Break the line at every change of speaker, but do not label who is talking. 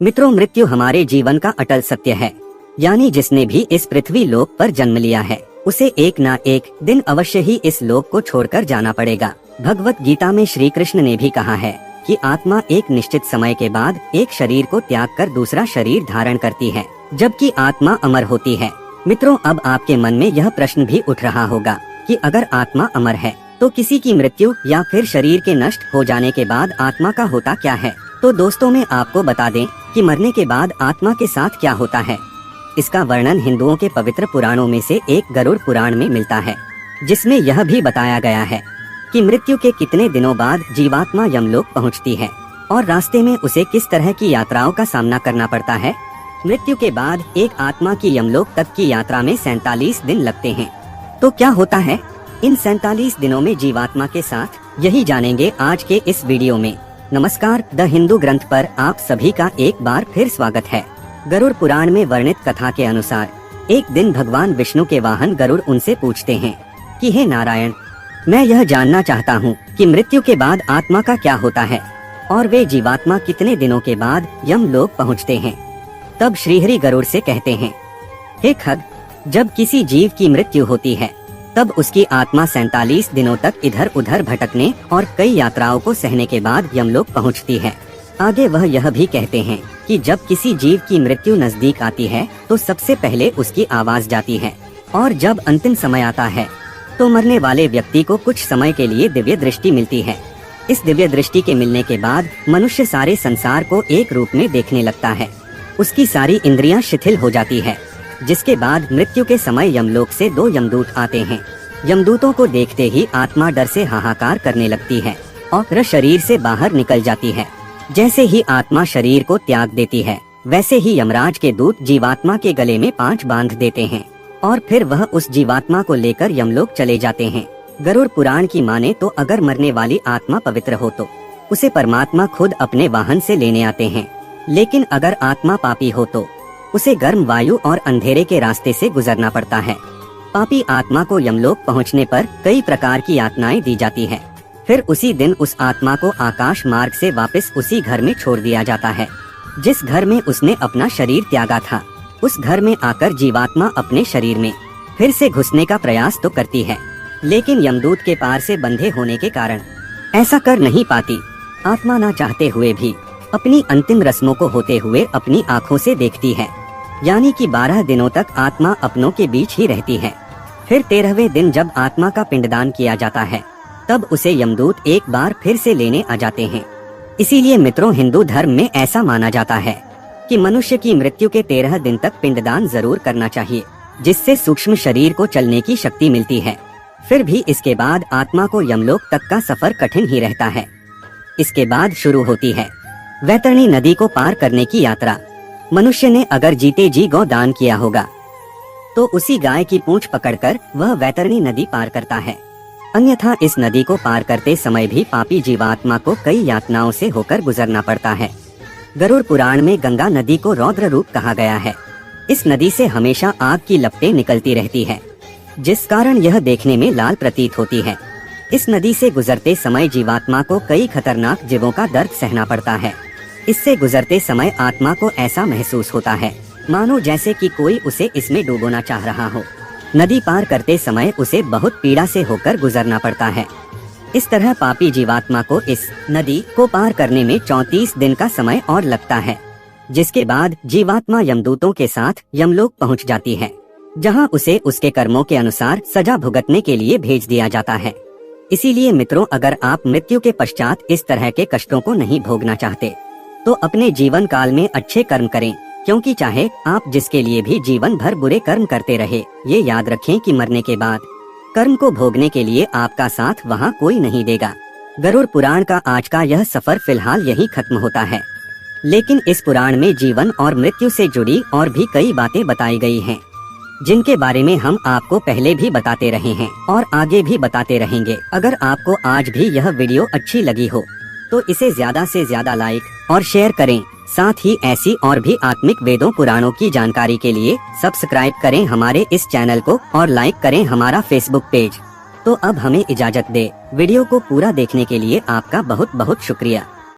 मित्रों, मृत्यु हमारे जीवन का अटल सत्य है। यानी जिसने भी इस पृथ्वी लोक पर जन्म लिया है उसे एक ना एक दिन अवश्य ही इस लोक को छोड़कर जाना पड़ेगा। भगवत गीता में श्री कृष्ण ने भी कहा है कि आत्मा एक निश्चित समय के बाद एक शरीर को त्याग कर दूसरा शरीर धारण करती है, जबकि आत्मा अमर होती है। मित्रों, अब आपके मन में यह प्रश्न भी उठ रहा होगा कि अगर आत्मा अमर है तो किसी की मृत्यु या फिर शरीर के नष्ट हो जाने के बाद आत्मा का होता क्या है। तो दोस्तों, मैं आपको बता दें कि मरने के बाद आत्मा के साथ क्या होता है। इसका वर्णन हिंदुओं के पवित्र पुराणों में से एक गरुड़ पुराण में मिलता है, जिसमें यह भी बताया गया है कि मृत्यु के कितने दिनों बाद जीवात्मा यमलोक पहुंचती है और रास्ते में उसे किस तरह की यात्राओं का सामना करना पड़ता है। मृत्यु के बाद एक आत्मा की यमलोक तक की यात्रा में 47 दिन लगते हैं। तो क्या होता है इन 47 दिनों में जीवात्मा के साथ, यही जानेंगे आज के इस वीडियो में। नमस्कार, द हिंदू ग्रंथ पर आप सभी का एक बार फिर स्वागत है। गरुड़ पुराण में वर्णित कथा के अनुसार एक दिन भगवान विष्णु के वाहन गरुड़ उनसे पूछते हैं कि हे नारायण, मैं यह जानना चाहता हूँ कि मृत्यु के बाद आत्मा का क्या होता है और वे जीवात्मा कितने दिनों के बाद यमलोक पहुँचते हैं। तब श्रीहरि गरुड़ से कहते हैं, हे खग, जब किसी जीव की मृत्यु होती है तब उसकी आत्मा 47 दिनों तक इधर उधर भटकने और कई यात्राओं को सहने के बाद यमलोक पहुंचती है। आगे वह यह भी कहते हैं कि जब किसी जीव की मृत्यु नजदीक आती है तो सबसे पहले उसकी आवाज जाती है और जब अंतिम समय आता है तो मरने वाले व्यक्ति को कुछ समय के लिए दिव्य दृष्टि मिलती है। इस दिव्य दृष्टि के मिलने के बाद मनुष्य सारे संसार को एक रूप में देखने लगता है। उसकी सारी इंद्रियां शिथिल हो जाती है, जिसके बाद मृत्यु के समय यमलोक से 2 यमदूत आते हैं। यमदूतों को देखते ही आत्मा डर से हाहाकार करने लगती है और शरीर से बाहर निकल जाती है। जैसे ही आत्मा शरीर को त्याग देती है, वैसे ही यमराज के दूत जीवात्मा के गले में 5 बांध देते हैं और फिर वह उस जीवात्मा को लेकर यमलोक चले जाते हैं। गरुड़ पुराण की माने तो अगर मरने वाली आत्मा पवित्र हो तो उसे परमात्मा खुद अपने वाहन से लेने आते हैं, लेकिन अगर आत्मा पापी हो तो उसे गर्म वायु और अंधेरे के रास्ते से गुजरना पड़ता है। पापी आत्मा को यमलोक पहुंचने पर कई प्रकार की यातनाएं दी जाती है। फिर उसी दिन उस आत्मा को आकाश मार्ग से वापस उसी घर में छोड़ दिया जाता है जिस घर में उसने अपना शरीर त्यागा था। उस घर में आकर जीवात्मा अपने शरीर में फिर से घुसने का प्रयास तो करती है, लेकिन यमदूत के पार से बंधे होने के कारण ऐसा कर नहीं पाती। आत्मा ना चाहते हुए भी अपनी अंतिम रस्मों को होते हुए अपनी आँखों से देखती है। यानी कि 12 दिनों तक आत्मा अपनों के बीच ही रहती है। फिर 13वें दिन जब आत्मा का पिंडदान किया जाता है तब उसे यमदूत एक बार फिर से लेने आ जाते हैं। इसीलिए मित्रों, हिंदू धर्म में ऐसा माना जाता है कि मनुष्य की मृत्यु के 13 दिन तक पिंडदान जरूर करना चाहिए, जिससे सूक्ष्म शरीर को चलने की शक्ति मिलती है। फिर भी इसके बाद आत्मा को यमलोक तक का सफर कठिन ही रहता है। इसके बाद शुरू होती है वैतरणी नदी को पार करने की यात्रा। मनुष्य ने अगर जीते जी गौ दान किया होगा तो उसी गाय की पूंछ पकड़कर वह वैतरणी नदी पार करता है। अन्यथा इस नदी को पार करते समय भी पापी जीवात्मा को कई यातनाओं से होकर गुजरना पड़ता है। गरुड़ पुराण में गंगा नदी को रौद्र रूप कहा गया है। इस नदी से हमेशा आग की लपटें निकलती रहती है, जिस कारण यह देखने में लाल प्रतीत होती है। इस नदी से गुजरते समय जीवात्मा को कई खतरनाक जीवों का दर्द सहना पड़ता है। इससे गुजरते समय आत्मा को ऐसा महसूस होता है मानो जैसे कि कोई उसे इसमें डुबोना चाह रहा हो। नदी पार करते समय उसे बहुत पीड़ा से होकर गुजरना पड़ता है। इस तरह पापी जीवात्मा को इस नदी को पार करने में 34 दिन का समय और लगता है, जिसके बाद जीवात्मा यमदूतों के साथ यमलोक पहुंच जाती है, जहां उसे उसके कर्मों के अनुसार सजा भुगतने के लिए भेज दिया जाता है। इसीलिए मित्रों, अगर आप मृत्यु के पश्चात इस तरह के कष्टों को नहीं भोगना चाहते तो अपने जीवन काल में अच्छे कर्म करें, क्योंकि चाहे आप जिसके लिए भी जीवन भर बुरे कर्म करते रहे, ये याद रखें कि मरने के बाद कर्म को भोगने के लिए आपका साथ वहाँ कोई नहीं देगा। गरुड़ पुराण का आज का यह सफर फिलहाल यही खत्म होता है, लेकिन इस पुराण में जीवन और मृत्यु से जुड़ी और भी कई बातें बताई गई हैं, जिनके बारे में हम आपको पहले भी बताते रहे हैं और आगे भी बताते रहेंगे। अगर आपको आज भी यह वीडियो अच्छी लगी हो तो इसे ज्यादा से ज्यादा लाइक और शेयर करें। साथ ही ऐसी और भी आत्मिक वेदों पुराणों की जानकारी के लिए सब्सक्राइब करें हमारे इस चैनल को और लाइक करें हमारा फेसबुक पेज। तो अब हमें इजाजत दे। वीडियो को पूरा देखने के लिए आपका बहुत बहुत शुक्रिया।